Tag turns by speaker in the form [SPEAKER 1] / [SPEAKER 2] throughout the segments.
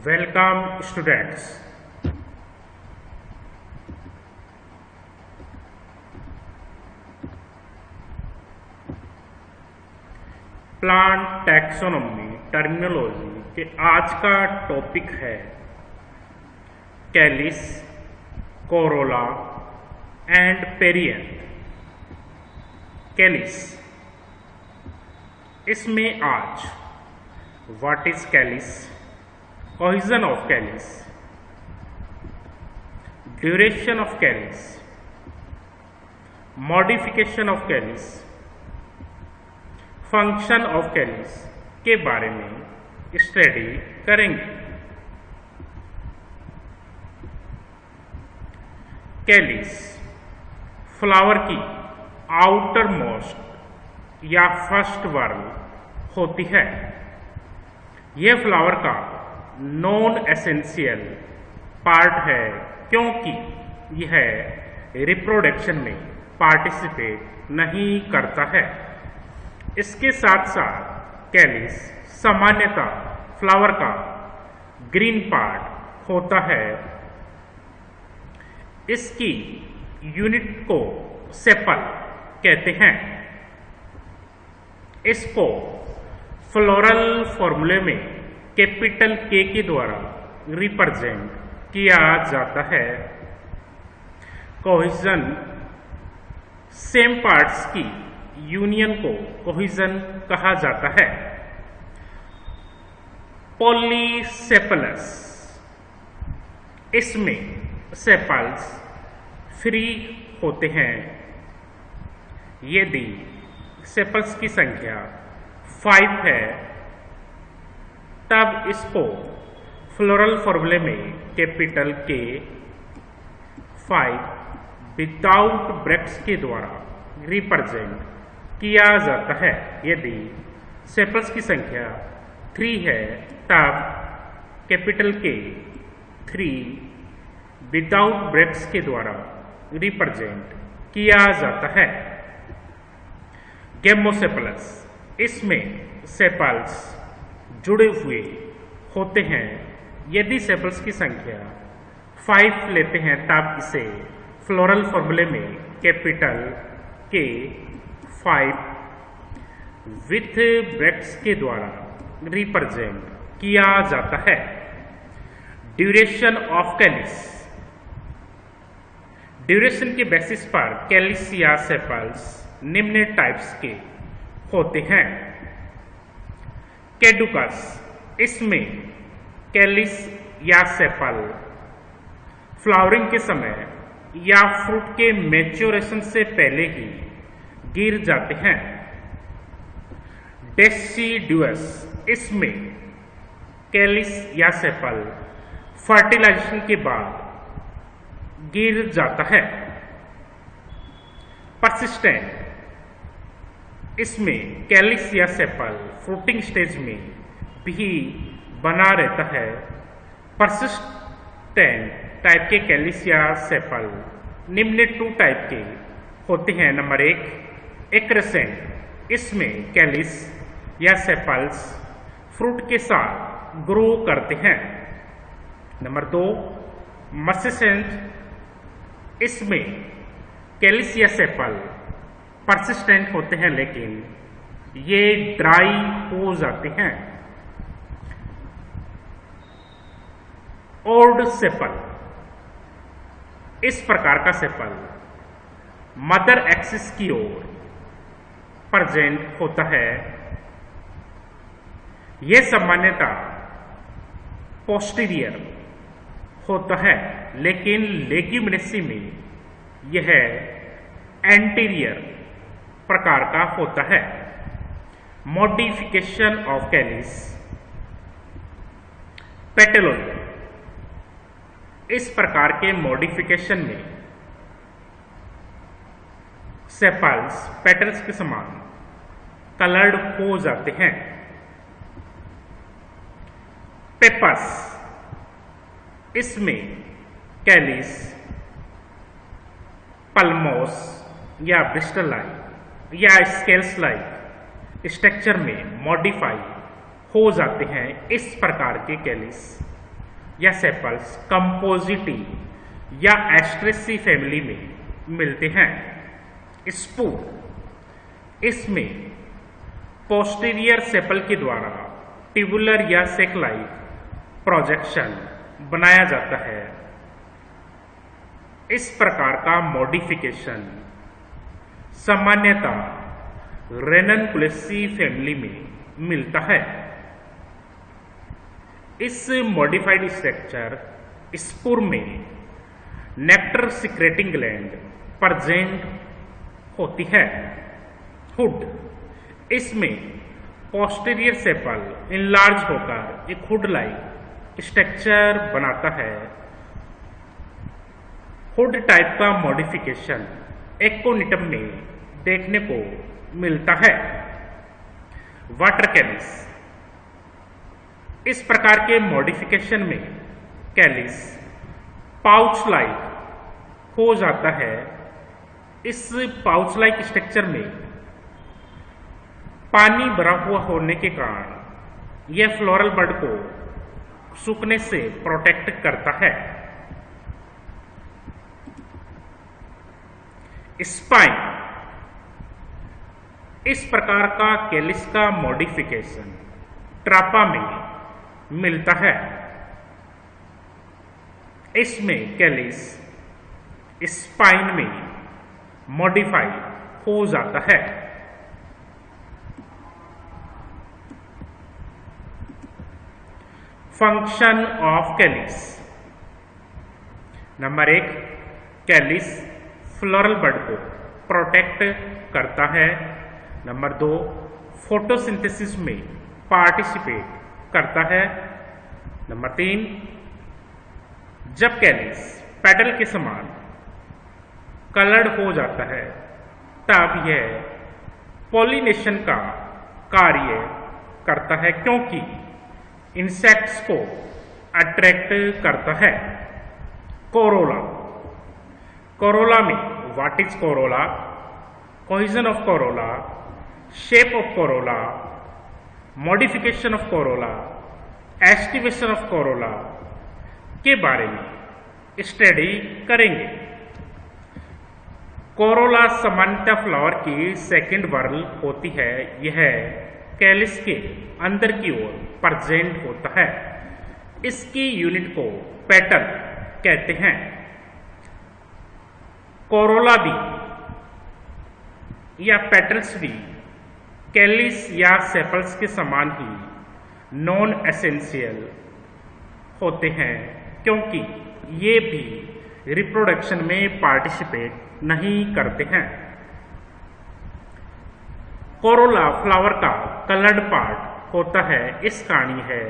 [SPEAKER 1] Welcome students. Plant taxonomy terminology के आज का टॉपिक है कैलिस, कोरोला एंड पेरिएंथ। कैलिस, इसमें आज what is Kallis, cohesion of Kallis, duration of Kallis, modification of Kallis, function of Kallis के बारे में स्टडी करेंगे। कैलिस फ्लावर की आउटर मोस्ट या फर्स्ट वर्ल होती है। यह फ्लावर का नॉन एसेंशियल पार्ट है क्योंकि यह रिप्रोडक्शन में पार्टिसिपेट नहीं करता है। इसके साथ साथ कैलिस सामान्यतः फ्लावर का ग्रीन पार्ट होता है। इसकी यूनिट को सेपल कहते हैं। इसको फ्लोरल फॉर्मूले में कैपिटल के के द्वारा रिप्रेजेंट किया जाता है। कोहेजन सेम पार्ट्स की यूनियन को कोहेजन कहा जाता है। पॉलीसेपलस, इसमें सेपल्स फ्री होते हैं। यदि सेपल्स की संख्या 5 है तब इसको फ्लोरल फॉर्मूले में कैपिटल के 5 विदाउट ब्रैकेट्स के द्वारा रिप्रेजेंट किया जाता है। यदि सेपल्स की संख्या 3 है तब कैपिटल के 3 विदाउट ब्रैकेट्स के द्वारा रिप्रेजेंट किया जाता है। गेमोसेपलस, इसमें सेपल्स जुड़े हुए होते हैं। यदि सेपल्स की संख्या 5 लेते हैं तब इसे फ्लोरल फॉर्मूले में कैपिटल के 5 विथ ब्रैकेट्स के द्वारा रिप्रेजेंट किया जाता है। ड्यूरेशन ऑफ कैलिस, ड्यूरेशन के बेसिस पर कैलिस या सेपल्स निम्न टाइप्स के होते हैं। कैडुकस, इसमें कैलिस या सेपल फ्लावरिंग के समय या फ्रूट के मैच्योरेशन से पहले ही गिर जाते हैं। डेसिडुअस, इसमें कैलिस या सेपल फर्टिलाइजेशन के बाद गिर जाता है। परसिस्टेंट, इसमें कैलिस या सेपल फ्रूटिंग स्टेज में भी बना रहता है। परसिस्टेंट टाइप के कैलिस या सेपल निम्न 2 टाइप के होते हैं। नंबर 1 एक्रेसेंट, इसमें कैलिस या सेपल्स फ्रूट के साथ ग्रो करते हैं। नंबर 2 मर्सिसेंट, इसमें कैलिस या सेपल परसिस्टेंट होते हैं लेकिन ये ड्राई हो जाते हैं। ओर्ड सेपल, इस प्रकार का सेपल मदर एक्सिस की ओर प्रेजेंट होता है। यह सामान्यतः पोस्टीरियर होता है लेकिन लेग्यूमिनेसी में यह एंटीरियर प्रकार का होता है। मॉडिफिकेशन ऑफ कैलिस, पेटलोजी, इस प्रकार के मॉडिफिकेशन में सेपल्स पेटल्स के समान कलर्ड हो जाते हैं। पेपर्स, इसमें कैलिस पल्मोस या ब्रिस्टल लाइक या स्केल्स लाइक स्ट्रक्चर में मॉडिफाई हो जाते हैं। इस प्रकार के कैलिस या सेपल्स कंपोजिटी या एस्ट्रेसी फैमिली में मिलते हैं। स्पूर, इसमें पोस्टीरियर सेपल के द्वारा ट्यूबुलर या सेक लाइक प्रोजेक्शन बनाया जाता है। इस प्रकार का मॉडिफिकेशन सामान्यतः रेननकुलेसी फैमिली में मिलता है। इस मॉडिफाइड स्ट्रक्चर स्पूर में नेक्टर सिक्रेटिंग ग्लैंड प्रेजेंट होती है। हुड, इसमें पोस्टीरियर सेपल इनलार्ज होकर एक हुड लाइक स्ट्रक्चर बनाता है। हुड टाइप का मॉडिफिकेशन एक्कोनिटम में देखने को मिलता है। वाटर कैलिस, इस प्रकार के मॉडिफिकेशन में कैलिस पाउच लाइक हो जाता है। इस पाउच लाइक स्ट्रक्चर में पानी भरा हुआ होने के कारण यह फ्लोरल बड को सूखने से प्रोटेक्ट करता है। स्पाइन, इस प्रकार का कैलिस का मॉडिफिकेशन ट्रापा में मिलता है। इसमें कैलिस स्पाइन में मॉडिफाई हो जाता है। Function of calyx. Number 1, calyx floral bud को प्रोटेक्ट करता है। नंबर 2, फोटोसिंथेसिस में पार्टिसिपेट करता है। नंबर 3, जब कैलिस पेडल के समान कलर्ड हो जाता है तब यह पॉलिनेशन का कार्य करता है, क्योंकि इंसेक्ट्स को अट्रैक्ट करता है। कोरोला, कोरोला में what is Corolla, cohesion of Corolla, shape of Corolla, modification of Corolla, aestivation of Corolla के बारे में स्टडी करेंगे। कोरोला सामान्यतः फ्लावर की सेकेंड वर्ल होती है। यह कैलिस के अंदर की ओर प्रेजेंट होता है। इसकी यूनिट को पेटल कहते हैं। कोरोला भी या पेटल्स भी कैलिस या सेपल्स के समान ही नॉन एसेंशियल होते हैं, क्योंकि ये भी रिप्रोडक्शन में पार्टिसिपेट नहीं करते हैं। कोरोला फ्लावर का कलर्ड पार्ट होता है। इस कहानी है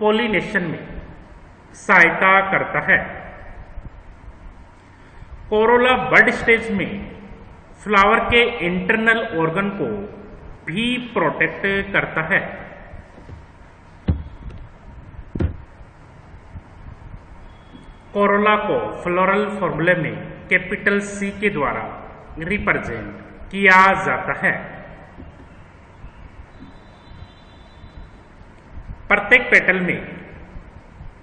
[SPEAKER 1] पॉलिनेशन में सहायता करता है। कोरोला बड स्टेज में फ्लावर के इंटरनल ऑर्गन को भी प्रोटेक्ट करता है। कोरोला को फ्लोरल फॉर्मूले में कैपिटल C के द्वारा रिप्रेजेंट किया जाता है। प्रत्येक पेटल में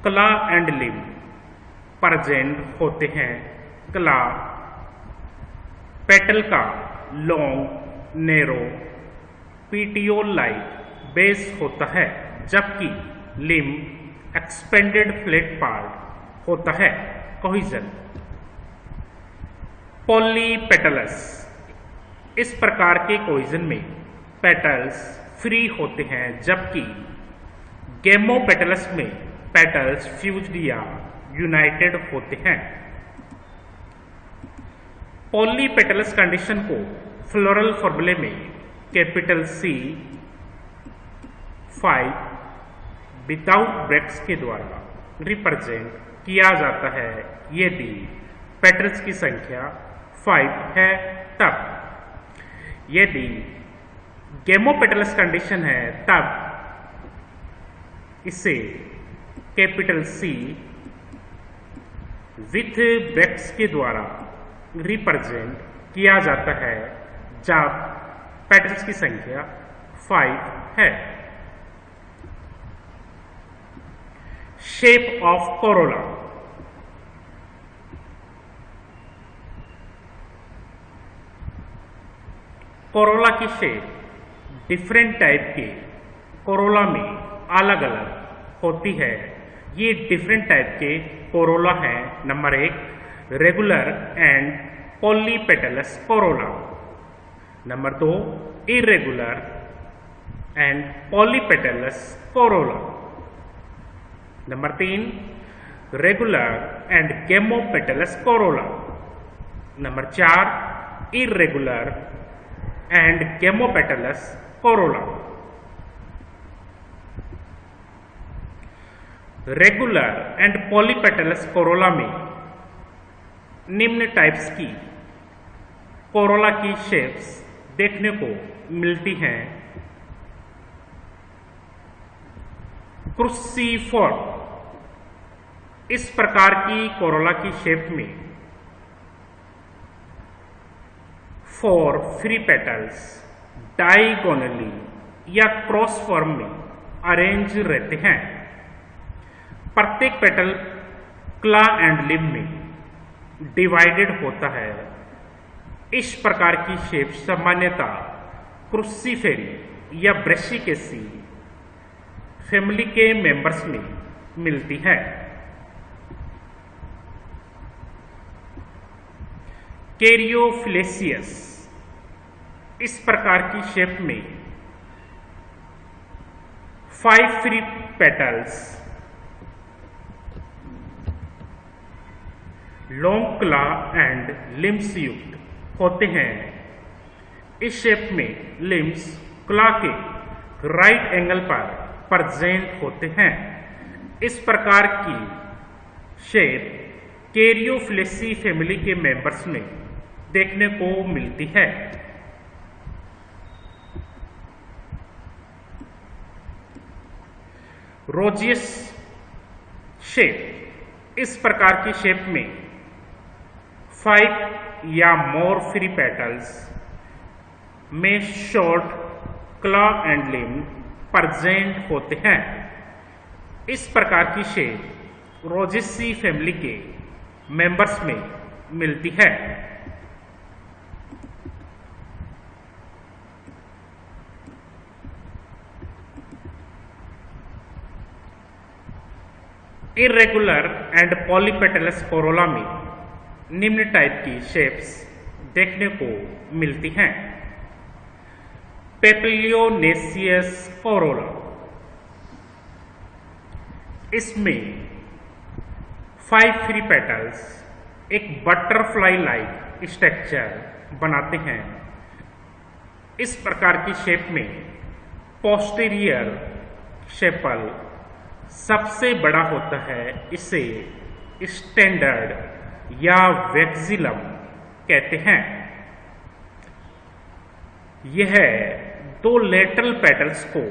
[SPEAKER 1] क्ला एंड लिम प्रेजेंट होते हैं। क्ला पेटल का long narrow petiole like base होता है, जबकि लिम एक्सपेंडेड फ्लैट पार्ट होता है। कोहिजन, पॉलीपेटलस, इस प्रकार के कोहिजन में पेटल्स फ्री होते हैं, जबकि गेमोपेटलस में पेटल्स फ्यूज्ड या यूनाइटेड होते हैं। पॉलीपेटलस कंडीशन को फ्लोरल फॉर्मूले में कैपिटल C 5 विदाउट ब्रेक्स के द्वारा रिप्रेजेंट किया जाता है। यदि पेटल्स की संख्या 5 है तब। यदि गेमोपेटलस कंडीशन है तब इसे कैपिटल C विथ ब्रेक्स के द्वारा रिप्रेजेंट किया जाता है जब पेटल्स की संख्या 5 है। Shape of corolla. कोरोला की शेप डिफरेंट टाइप के कोरोला में अलग अलग होती है। ये डिफरेंट टाइप के कोरोला हैं। Number 1 regular and polypetalous corolla. Number 2 irregular and polypetalous corolla. Number 3 regular and gamopetalous corolla. Number 4 irregular and gamopetalous corolla. Regular and polypetalous corolla में निम्न टाइप्स की कोरोला की शेप्स देखने को मिलती हैं। क्रूसीफॉर्म, इस प्रकार की कोरोला की शेप में 4 फ्री पेटल्स डायगोनली या क्रॉस फॉर्म में अरेंज रहते हैं। प्रत्येक पेटल क्ला एंड लिम्ब में डिवाइडेड होता है। इस प्रकार की शेप सामान्यतः क्रूसीफेरी या ब्रेसिकेसी फैमिली के मेंबर्स में मिलती है। कैरियोफ्लेसियस, इस प्रकार की शेप में 5 फ्री पेटल्स लॉन्ग क्ला एंड लिम्स युक्त होते हैं। इस शेप में लिम्स क्ला के राइट एंगल पर प्रेजेंट होते हैं। इस प्रकार की शेप कैरियोफ्लेसी फैमिली के मेंबर्स में देखने को मिलती है। रोजियस शेप, इस प्रकार की शेप में 5 या मोर फ्री पेटल्स में short claw and limb present होते हैं। इस प्रकार की शेप रोजेसी फैमिली के मेंबर्स में मिलती है। इरेगुलर एंड पॉलीपेटलस कोरोला में निम्न टाइप की शेप्स देखने को मिलती हैं। पेपिलियोनेसियस कोरोला, इसमें 5 फ्री पेटल्स एक बटरफ्लाई लाइक स्ट्रक्चर बनाते हैं। इस प्रकार की शेप में पोस्टीरियर सेपल सबसे बड़ा होता है। इसे स्टैंडर्ड या वैक्सिलम कहते हैं। यह 2 लेटरल पेटल्स को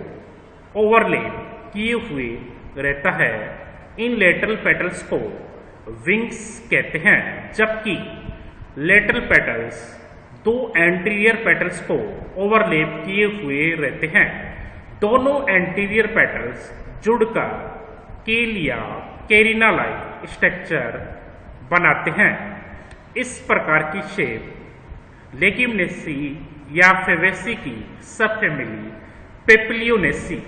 [SPEAKER 1] ओवरलैप किए हुए रहता है। इन लेटरल पेटल्स को विंग्स कहते हैं, जबकि लेटरल पेटल्स 2 एंटीरियर पेटल्स को ओवरलैप किए हुए रहते हैं। दोनों एंटीरियर पेटल्स जुड़कर केल या कैरिना लाइक स्ट्रक्चर बनाते हैं। इस प्रकार की शेप लेगिमनेसी या फेवेसी की सब फैमिली पेपिलियोनेसी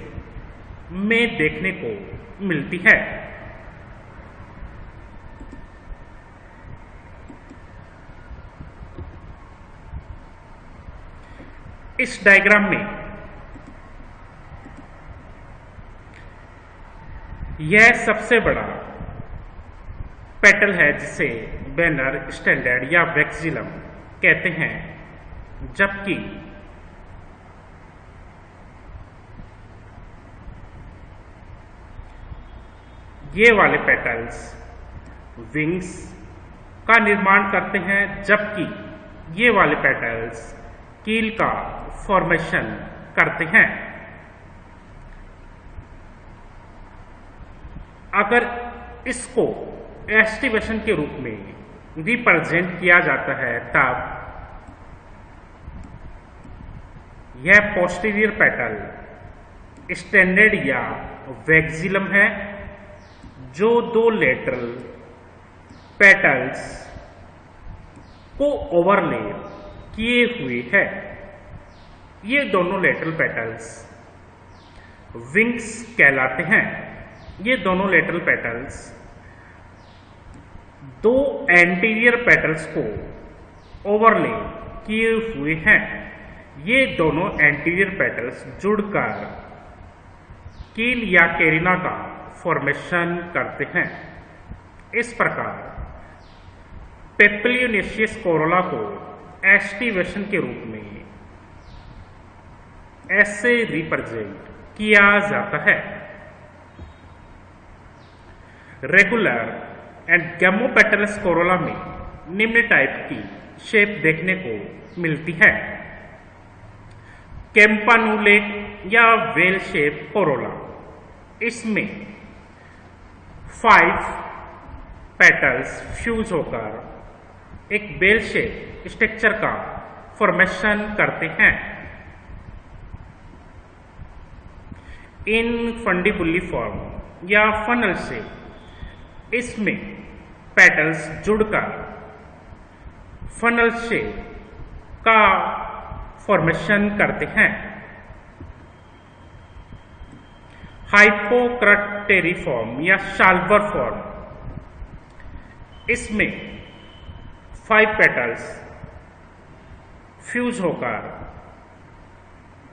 [SPEAKER 1] में देखने को मिलती है। इस डायग्राम में यह सबसे बड़ा पेटल है जिसे बैनर, स्टैंडर्ड या वैक्सिलम कहते हैं, जबकि ये वाले पेटल्स विंग्स का निर्माण करते हैं, जबकि ये वाले पेटल्स कील का फॉर्मेशन करते हैं। अगर इसको एस्टिवेशन के रूप में रिप्रेजेंट किया जाता है तब यह पोस्टीरियर पेटल स्टैंडर्ड या वैक्सिलम है, जो दो लेटरल पेटल्स को ओवरलैप किए हुए है, ये दोनों लेटरल पेटल्स विंग्स कहलाते हैं। ये दोनों लेटरल पेटल्स दो एंटीरियर पेटल्स को ओवरलैप किए हुए हैं। ये दोनों एंटीरियर पेटल्स जुड़कर कील या कैरिना का फॉर्मेशन करते हैं। इस प्रकार पेप्लियोनेशियस कोरोला को एस्टिवेशन के रूप में ऐसे रिप्रेजेंट किया जाता है। रेगुलर एंड गैमोपेटलस कोरोला में निम्न टाइप की शेप देखने को मिलती है। कैम्पानुलेट या वेल शेप कोरोला, इसमें 5 पेटल्स फ्यूज होकर एक बेल शेप स्ट्रक्चर का फॉर्मेशन करते हैं। इन फंडिबुलिफॉर्म या फनल से इसमें पेटल्स जुड़कर फनल शेप का फॉर्मेशन करते हैं। हाइपोक्रेटेरिफॉर्म या शाल्वर फॉर्म, इसमें 5 पेटल्स फ्यूज होकर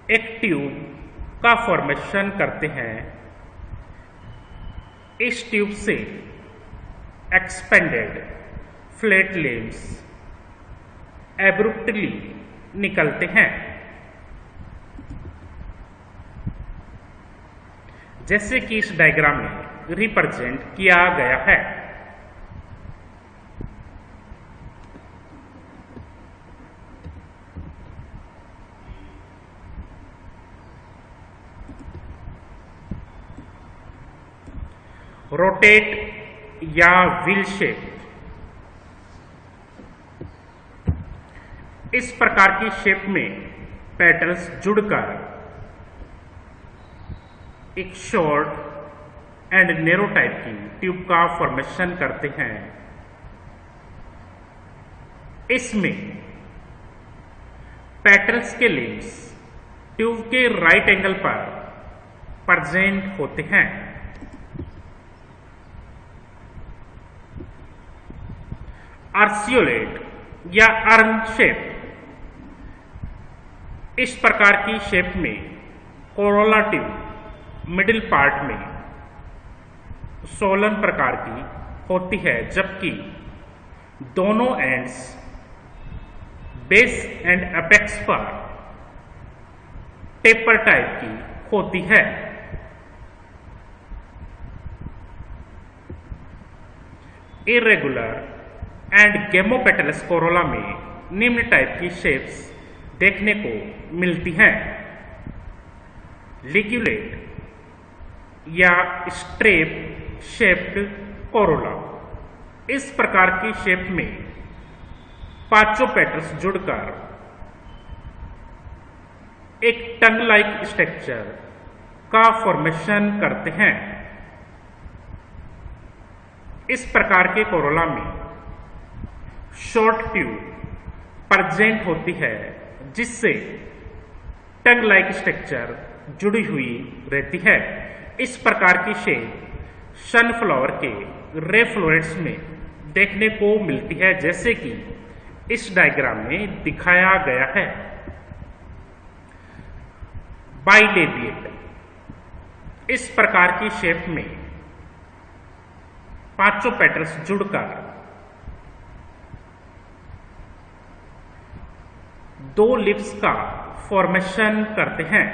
[SPEAKER 1] एक ट्यूब का फॉर्मेशन करते हैं। इस ट्यूब से एक्सपेंडेड फ्लैट लिम्स एब्रुप्टली निकलते हैं, जैसे कि इस डायग्राम में रिप्रेजेंट किया गया है। रोटेट या व्हील शेप, इस प्रकार की शेप में पेटल्स जुड़कर एक शॉर्ट एंड नैरो टाइप की ट्यूब का फॉर्मेशन करते हैं। इसमें पेटल्स के लिम्स ट्यूब के राइट एंगल पर प्रेजेंट होते हैं। आर्सियोलेट या अर्न शेप, इस प्रकार की शेप में कोरोला ट्यूब मिडिल पार्ट में सोलन प्रकार की होती है, जबकि दोनों एंड्स बेस एंड एपेक्स पर टेपर टाइप की होती है। इरेगुलर एंड गैमोपेटलस कोरोला में निम्न टाइप की शेप्स देखने को मिलती हैं। लिग्यूलेट या स्ट्रेप शेप्ड कोरोला, इस प्रकार की शेप में पांचों पेटल्स जुड़कर एक टंग लाइक स्ट्रक्चर का फॉर्मेशन करते हैं। इस प्रकार के कोरोला में शॉर्ट ट्यूब प्रेजेंट होती है, जिससे टंग लाइक स्ट्रक्चर जुड़ी हुई रहती है। इस प्रकार की शेप सनफ्लावर के रे फ्लोरेट्स में देखने को मिलती है, जैसे कि इस डायग्राम में दिखाया गया है। बाइलेबिएट, इस प्रकार की शेप में पांचों पेटल्स जुड़कर दो लिप्स का फॉर्मेशन करते हैं।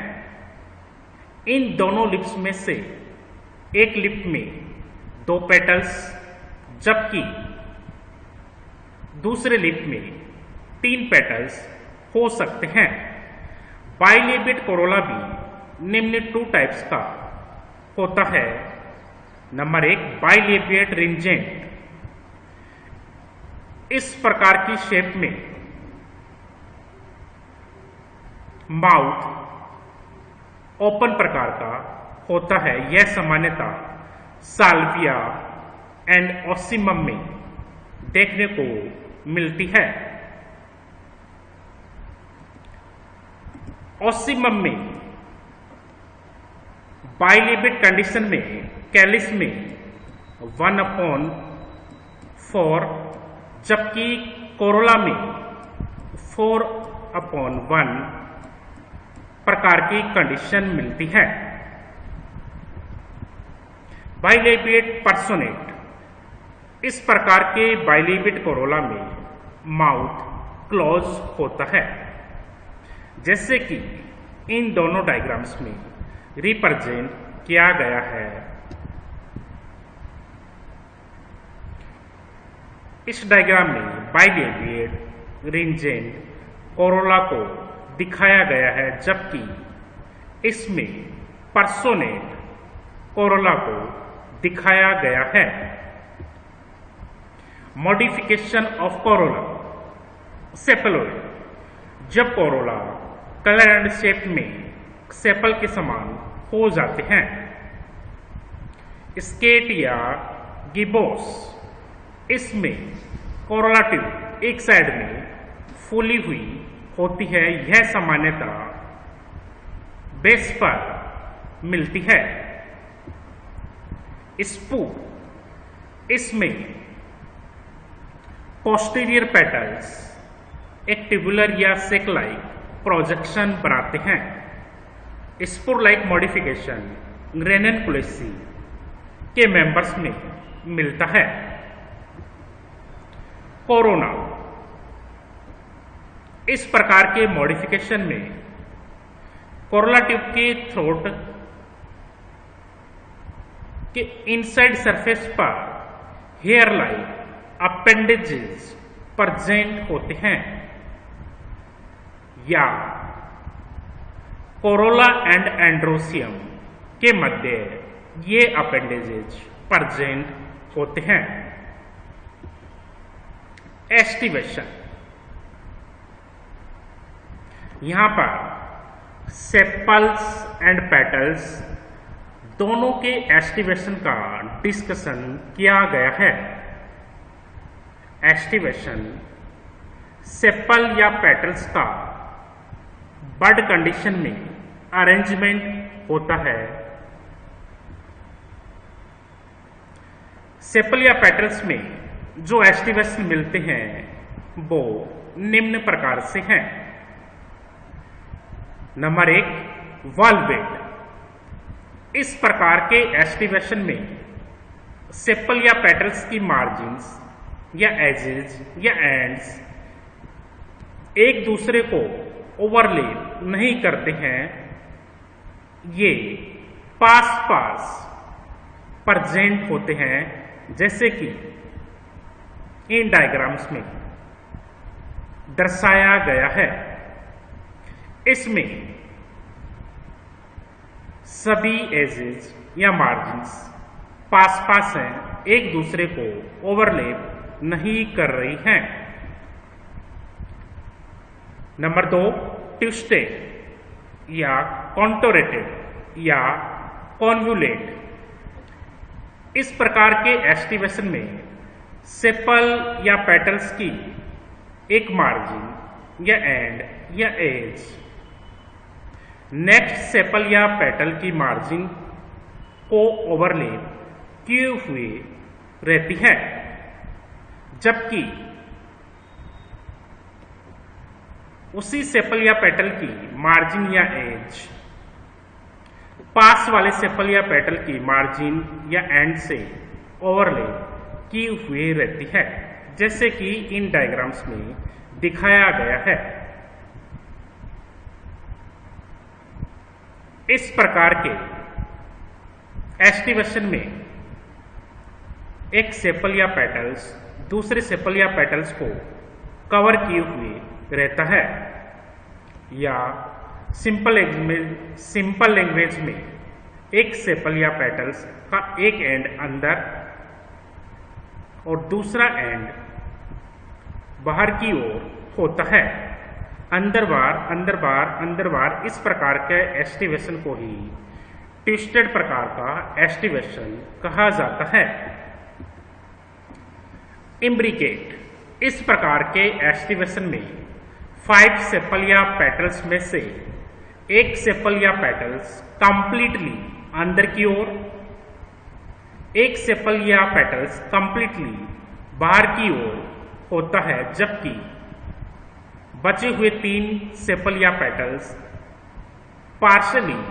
[SPEAKER 1] इन दोनों लिप्स में से एक लिप में 2 पेटल्स, जबकि दूसरे लिप में 3 पेटल्स हो सकते हैं। बाइलेबिएट कोरोला भी निम्न 2 टाइप्स का होता है। नंबर 1, बाइलेबिएट रिंजेंट, इस प्रकार की शेप में माउथ ओपन प्रकार का होता है। यह सामान्यतः साल्विया एंड ऑसिमम में देखने को मिलती है। ऑसिमम में बाइलेबिट कंडीशन में कैलिस में 1/4, जबकि कोरोला में 4/1 प्रकार की कंडीशन मिलती है। बाइलेबिएट पर्सोनेट, इस प्रकार के बाइलेबिएट कोरोला में माउथ क्लोज होता है, जैसे कि इन दोनों डायग्राम्स में रिप्रेजेंट किया गया है। इस डायग्राम में बाइलेबिएट रिंजेंट कोरोला को दिखाया गया है, जबकि इसमें पर्सोनेट कोरोला को दिखाया गया है। मॉडिफिकेशन ऑफ कोरोला सेपलोइड, जब कोरोला कलर एंड शेप में सेपल के समान हो जाते हैं। स्केट या गिबोस, इसमें कोरोला ट्यूब एक साइड में फूली हुई होती है। यह सामान्यतः बेस पर मिलती है। स्पूर, इसमें पोस्टीरियर पेटल्स एक ट्यूबुलर या सेक लाइक प्रोजेक्शन बनाते हैं। स्पूर लाइक मॉडिफिकेशन ग्रेननकुलेसी के मेंबर्स में मिलता है। कोरोना, इस प्रकार के मॉडिफिकेशन में कोरोला ट्यूब के थ्रोट के इनसाइड सरफेस पर हेयर लाइक अपेंडेजेस प्रेजेंट होते हैं, या कोरोला एंड एंड्रोसियम के मध्य ये अपेंडेजेस प्रेजेंट होते हैं। एस्टिवेशन, यहां पर सेपल्स एंड पेटल्स दोनों के एस्टिवेशन का डिस्कशन किया गया है। एस्टिवेशन सेपल या पेटल्स का बड कंडीशन में अरेंजमेंट होता है। सेपल या पेटल्स में जो एस्टिवेशन मिलते हैं वो निम्न प्रकार से हैं। नंबर 1, वॉल्वेट, इस प्रकार के एस्टिवेशन में सेपल या पेटल्स की मार्जिन्स या एजेस या एंड्स एक दूसरे को ओवरलैप नहीं करते हैं। ये पास पास प्रेजेंट होते हैं, जैसे कि इन डायग्राम्स में दर्शाया गया है। इसमें सभी एजेस या मार्जिन्स पास पास हैं, एक दूसरे को ओवरलैप नहीं कर रही हैं। नंबर 2, ट्विस्टेड या कॉन्टोरेटेड या कॉन्वुलेट, इस प्रकार के एस्टिवेशन में सेपल या पेटल्स की एक मार्जिन या एंड या एज नेक्स्ट सेपल या पेटल की मार्जिन को ओवरलैप किए हुए रहती है, जबकि उसी सेपल या पेटल की मार्जिन या एज पास वाले सेपल या पेटल की मार्जिन या एंड से ओवरलैप की हुई रहती है, जैसे कि इन डायग्राम्स में दिखाया गया है। इस प्रकार के एस्टिवेशन में एक सेपल या पेटल्स दूसरे सेपल या पेटल्स को कवर किए हुए रहता है, या सिंपल लैंग्वेज में एक सेपल या पेटल्स का एक एंड अंदर और दूसरा एंड बाहर की ओर होता है। अंदर बार इस प्रकार के एस्टिवेशन को ही ट्विस्टेड प्रकार का एस्टिवेशन कहा जाता है। इम्ब्रिकेट। इस प्रकार के एस्टिवेशन में 5 सेपल या पेटल्स में से एक सेपल या पेटल्स कंप्लीटली अंदर की ओर, एक सेपल या पेटल्स कंप्लीटली बाहर की ओर होता है, जबकि बचे हुए 3 सेपल या petals partially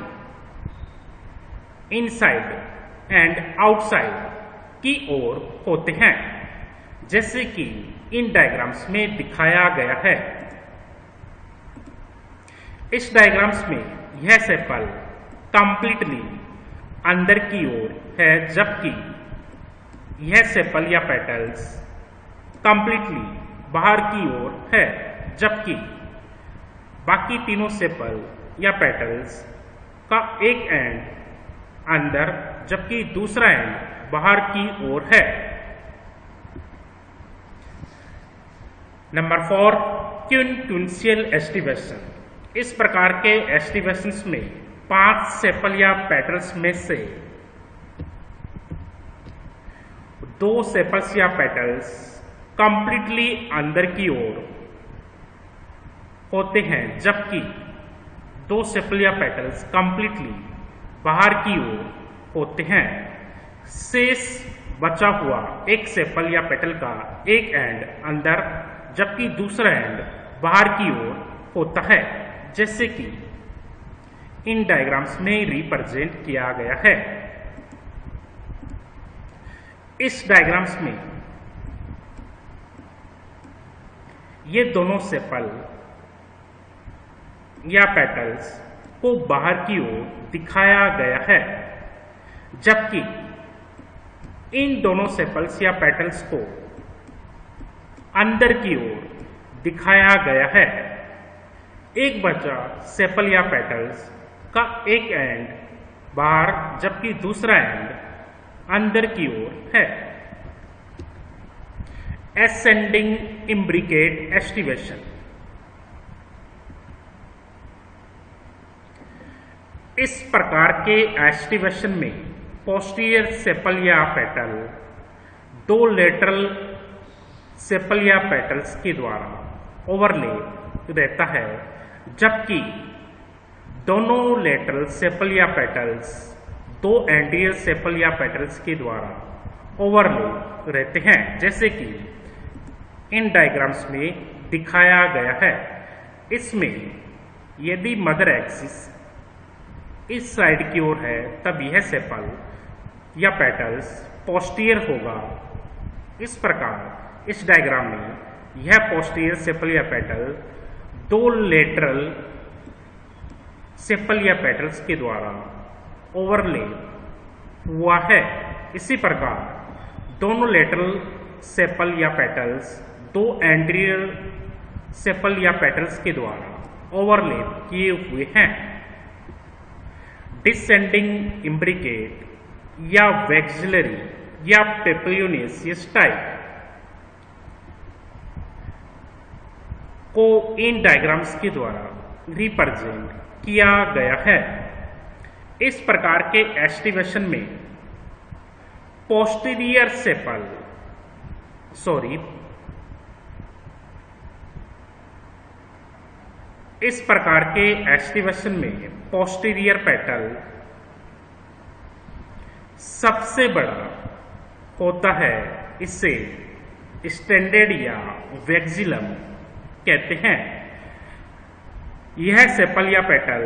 [SPEAKER 1] inside and outside की ओर होते हैं, जैसे कि इन डायग्राम्स में दिखाया गया है। इस डायग्राम्स में यह सेपल कंप्लीटली अंदर की ओर है, जबकि यह सेपल या पेटल्स कंप्लीटली बाहर की ओर है, जबकि बाकी तीनों सेपल या पेटल्स का एक एंड अंदर जबकि दूसरा एंड बाहर की ओर है। Number 4, quincuncial aestivation. इस प्रकार के एस्टिवेशंस में 5 सेपल या पेटल्स में से 2 सेपल्स या पेटल्स कंप्लीटली अंदर की ओर होते हैं, जबकि 2 सेपल या पेटल्स कंप्लीटली बाहर की ओर होते हैं। शेष बचा हुआ एक सेपल या पेटल का एक एंड अंदर जबकि दूसरा एंड बाहर की ओर होता है, जैसे कि इन डायग्राम्स में रिप्रेजेंट किया गया है। इस डायग्राम्स में ये दोनों सेपल या पेटल्स को बाहर की ओर दिखाया गया है, जबकि इन दोनों सेपल्स या पेटल्स को अंदर की ओर दिखाया गया है। एक बचा सेपल या पेटल्स का एक एंड बाहर जबकि दूसरा एंड अंदर की ओर है। Ascending imbricate aestivation. इस प्रकार के एस्टिवेशन में पोस्टीरियर सेपल या पेटल 2 लेटरल सेपल या पेटल्स के द्वारा ओवरलैप रहता है, जबकि दोनों लेटरल सेपल या पेटल्स 2 एंटीरियर सेपल या पेटल्स के द्वारा ओवरलैप रहते हैं, जैसे कि इन डायग्राम्स में दिखाया गया है। इसमें यदि मदर एक्सिस इस साइड की ओर है, तब यह सेपल या पेटल्स पोस्टीरियर होगा। इस प्रकार इस डायग्राम में यह पोस्टीरियर सेपल या पेटल 2 लेटरल सेपल या पेटल्स के द्वारा ओवरलैप हुआ है। इसी प्रकार दोनों लेटरल सेपल या पेटल्स 2 एंटीरियर सेपल या पेटल्स के द्वारा ओवरलैप किए हुए हैं। डिसेंडिंग इम्ब्रिकेट या वैक्सिलरी या पेपियोनेसियस टाइप को इन डायग्राम्स के द्वारा रिप्रेजेंट किया गया है। इस प्रकार के एस्टिवेशन में पोस्टीरियर सेपल इस प्रकार के एस्टिवेशन में पोस्टीरियर पेटल सबसे बड़ा होता है। इसे स्टैंडर्ड या वैक्सिलम कहते हैं। यह सेपल या पेटल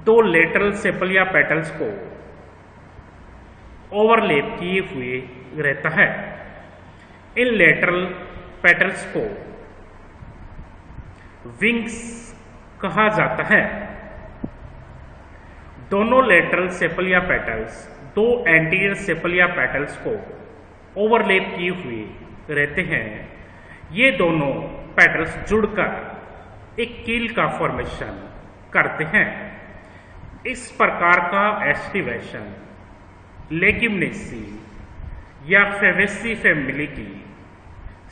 [SPEAKER 1] 2 लेटरल सेपल या पेटल्स को ओवरलैप किए हुए रहता है। इन लेटरल पेटल्स को विंग्स कहा जाता है। दोनों लेटरल सेपल या पेटल्स 2 एंटीरियर सेपल या पेटल्स को ओवरलैप किए हुए रहते हैं। ये दोनों पेटल्स जुड़कर एक कील का फॉर्मेशन करते हैं। इस प्रकार का एस्टिवेशन लेग्यूमिनेसी या फेवेसी फैमिली की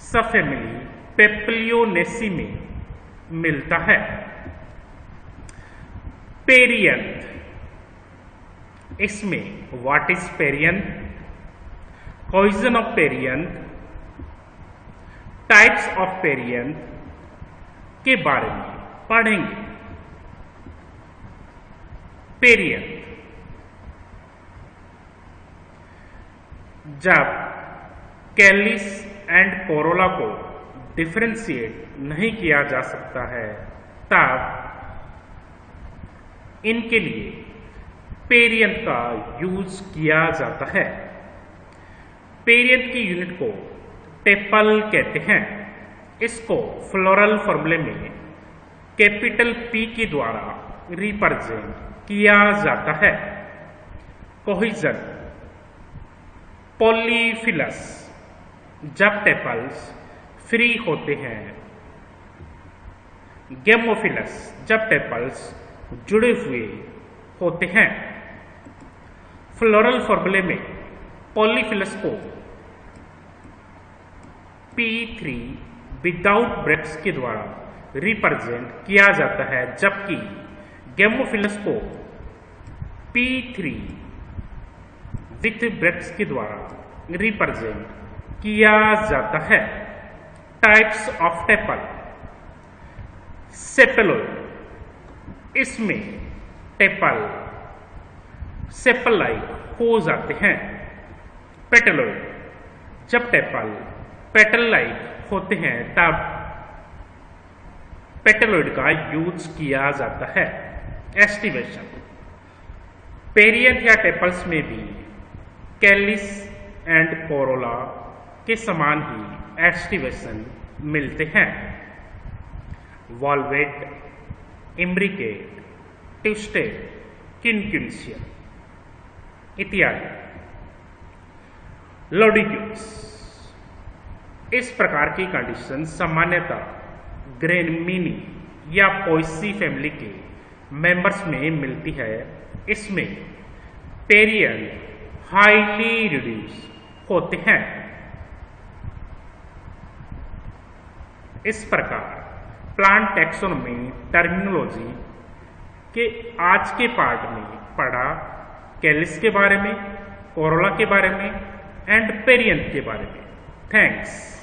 [SPEAKER 1] सब फैमिली पेपियोनेसी में मिलता है। पेरियंथ। इसमें what is perianth, cohesion of perianth types of perianth के बारे में पढ़ेंगे। पेरियंथ, जब कैलिस एंड कोरोला को डिफरेंशिएट नहीं किया जा सकता है तब इनके लिए पेरियंथ का यूज किया जाता है। पेरियंथ की यूनिट को टेपल कहते हैं। इसको फ्लोरल फॉर्मूले में कैपिटल P के द्वारा रिप्रेजेंट किया जाता है। कोहेजन, पॉलीफिलस, जब टेपल्स फ्री होते हैं। गेमोफिलस, जब टेपल्स जुड़े हुए होते हैं। फ्लोरल फॉर्मूले में पॉलीफिलस को P3 विदाउट ब्रैकेट्स के द्वारा रिप्रेजेंट किया जाता है, जबकि गेमोफिलस को P3 विथ ब्रैकेट्स के द्वारा रिप्रेजेंट किया जाता है। टाइप्स ऑफ टेपल, सेपेलोइड, इसमें टेपल सेपल लाइक हो जाते हैं। पेटलोइड, जब टेपल पेटल लाइक होते हैं तब पेटलोइड का यूज किया जाता है। एस्टिवेशन, पेरियंथ या टेपल्स में भी कैलिस एंड कोरोला के समान ही एस्टिवेशन मिलते हैं। वॉल्वेट, इम्ब्रिकेट, ट्विस्टेड, क्विंक्विंशियल इत्यादि। लोडिक्यूल्स, इस प्रकार की कंडीशन सामान्यतः ग्रेमिनी या पोएसी फैमिली के मेंबर्स में मिलती है। इसमें पेरियंथ हाईली रिड्यूस होते हैं। इस प्रकार प्लांट टैक्सोनॉमी टर्मिनोलॉजी के आज के पार्ट में पढ़ा कैलिस के बारे में, कोरोला के बारे में एंड पेरियंथ के बारे में। थैंक्स।